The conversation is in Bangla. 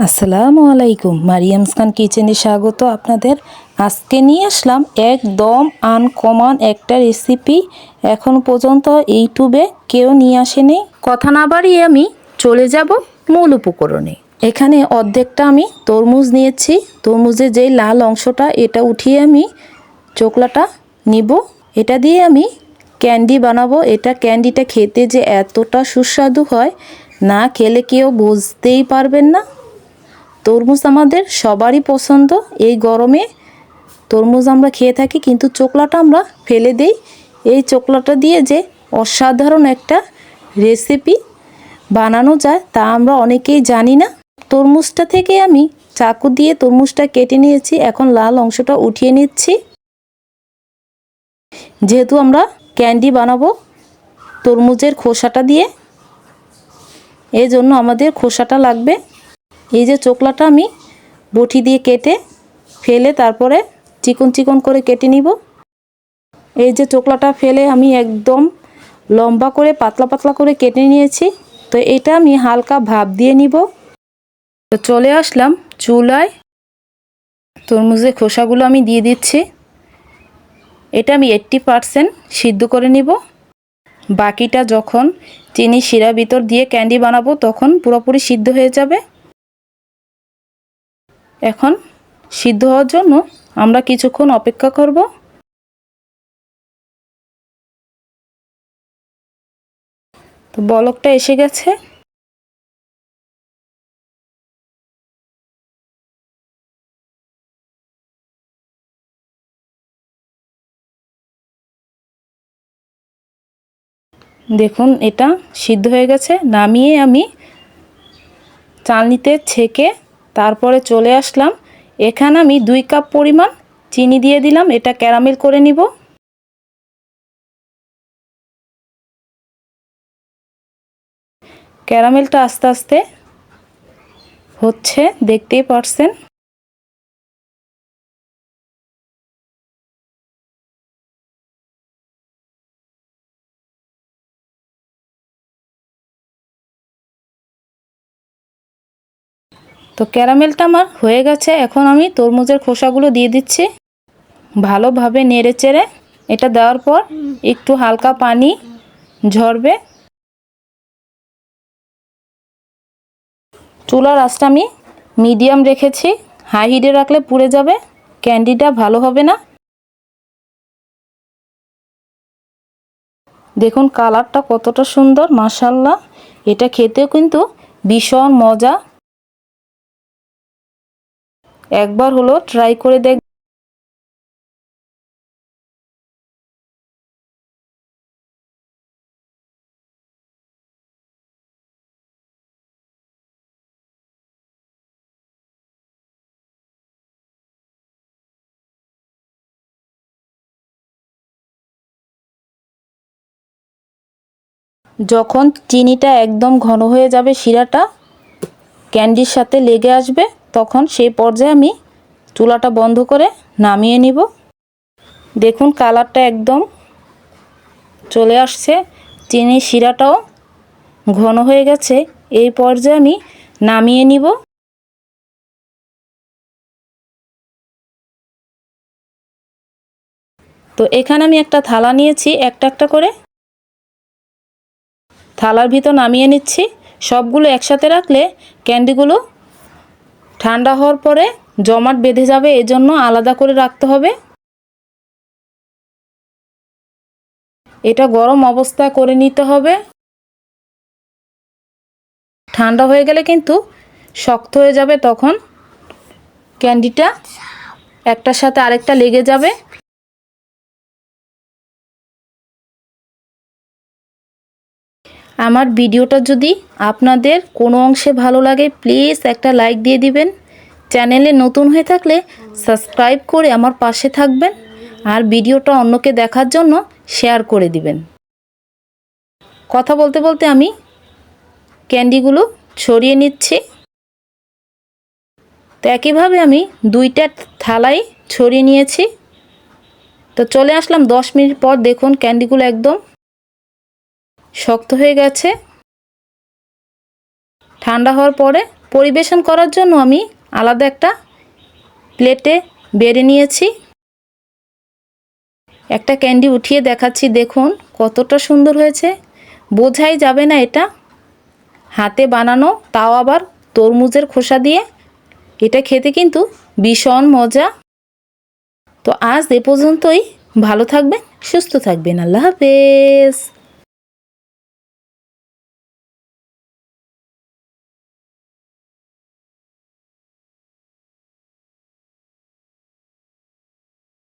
আসসালামু আলাইকুম, মারিয়ামস খান কিচেনে স্বাগত আপনাদের। আজকে নিয়ে আসলাম একদম আনকমন একটা রেসিপি। এখন পর্যন্ত ইউটিউবে কেউ নিয়ে আসেনি। কথা না বাড়িয়ে আমি চলে যাব মূল উপকরণে। এখানে অর্ধেকটা আমি তরমুজ নিয়েছি। তরমুজের যেই লাল অংশটা এটা উঠিয়ে আমি চোকলাটা নিব। এটা দিয়ে আমি ক্যান্ডি বানাবো। ক্যান্ডিটা খেতে যে এতটা সুস্বাদু হয়, না খেলে কেউ বুঝতেই পারবেন না। তরমুজ আমাদের সবারই পছন্দ। এই গরমে তরমুজ আমরা খেয়ে থাকি, কিন্তু চোকলাটা আমরা ফেলে দেই। এই চোকলাটা দিয়ে যে অসাধারণ একটা রেসিপি বানানো যায় তা আমরা অনেকেই জানি না। তরমুজটা থেকে আমি চাকু দিয়ে তরমুজটা কেটে নিয়েছি। এখন লাল অংশটা উঠিয়ে নিচ্ছি। যেহেতু আমরা ক্যান্ডি বানাবো তরমুজের খোসাটা দিয়ে, এই জন্য আমাদের খোসাটা লাগবে। এই যে চোকলাটা আমি বটি দিয়ে কেটে ফেলে তারপরে চিকন চিকন করে কেটে নিব। এই যে চোকলাটা ফেলে আমি একদম লম্বা করে পাতলা পাতলা করে কেটে নিয়েছি। তো এটা আমি হালকা ভাপ দিয়ে নিব। তো চলে আসলাম চুলায়। তরমুজের খোসাগুলো আমি দিয়ে দিচ্ছি। এটা আমি 80% সিদ্ধ করে নিব। বাকিটা যখন চিনি শিরা ভিতর দিয়ে ক্যান্ডি বানাবো তখন পুরোপুরি সিদ্ধ হয়ে যাবে। এখন সিদ্ধ হওয়ার জন্য আমরা কিছুক্ষণ অপেক্ষা করব। তো বলকটা এসে গেছে। দেখুন এটা সিদ্ধ হয়ে গেছে। নামিয়ে আমি চালনিতে ছেঁকে তারপরে চলে আসলাম। এখানে আমি 2 কাপ পরিমাণ চিনি দিয়ে দিলাম। এটা ক্যারামেল করে নিব। ক্যারামেলটা আস্তে আস্তে হচ্ছে, দেখতেই পারছেন। তো ক্যারামেলটা আমার হয়ে গেছে। এখন আমি তরমুজের খোসাগুলো দিয়ে দিচ্ছি। ভালোভাবে নেড়ে চেড়ে এটা দেওয়ার পর একটু হালকা পানি ঝরবে। চুলার আঁচটা আমি মিডিয়াম রেখেছি। হাই হিটে রাখলে পুড়ে যাবে, ক্যান্ডিটা ভালো হবে না। দেখুন কালারটা কতটা সুন্দর, মাশাআল্লাহ। এটা খেতেও কিন্তু ভীষণ মজা। একবার হলো ট্রাই করে দেখ। যখন চিনিটা একদম ঘন হয়ে যাবে, শিরাটা ক্যান্ডির সাথে লেগে আসবে, তখন সেই পর্যায়ে আমি চুলাটা বন্ধ করে নামিয়ে নিব। দেখুন কালারটা একদম চলে আসছে, চিনির শিরাটাও ঘন হয়ে গেছে। এই পর্যায়ে আমি নামিয়ে নিব। তো এখানে আমি একটা থালা নিয়েছি, একটা একটা করে থালার ভিতর নামিয়ে নিচ্ছি। সবগুলো একসাথে রাখলে ক্যান্ডিগুলো ঠান্ডা হওয়ার পরে জমাট বেঁধে যাবে, এজন্য আলাদা করে রাখতে হবে। এটা গরম অবস্থায় করে নিতে হবে। ঠান্ডা হয়ে গেলে কিন্তু শক্ত হয়ে যাবে, তখন ক্যান্ডিটা একটার সাথে আরেকটা লেগে যাবে। আমার ভিডিওটা যদি আপনাদের কোনো অংশে ভালো লাগে প্লিজ একটা লাইক দিয়ে দিবেন। চ্যানেলে নতুন হয়ে থাকলে সাবস্ক্রাইব করে আমার পাশে থাকবেন, আর ভিডিওটা অন্যকে দেখার জন্য শেয়ার করে দিবেন। কথা বলতে বলতে আমি ক্যান্ডিগুলো ছড়িয়ে নিচ্ছি। তো একইভাবে আমি 2টা থালাই ছড়িয়ে নিয়েছি। তো চলে আসলাম 10 মিনিট পর। দেখুন ক্যান্ডিগুলো একদম শক্ত হয়ে গেছে। ঠান্ডা হওয়ার পরে পরিবেশন করার জন্য আমি আলাদা একটা প্লেটে বেড়ে নিয়েছি। একটা ক্যান্ডি উঠিয়ে দেখাচ্ছি, দেখুন কতটা সুন্দর হয়েছে, বোঝাই যাবে না এটা হাতে বানানো, তাও আবার তরমুজের খোসা দিয়ে। এটা খেতে কিন্তু ভীষণ মজা। তো আজ এ পর্যন্তই, ভালো থাকবেন, সুস্থ থাকবেন, আল্লাহ হাফেজ।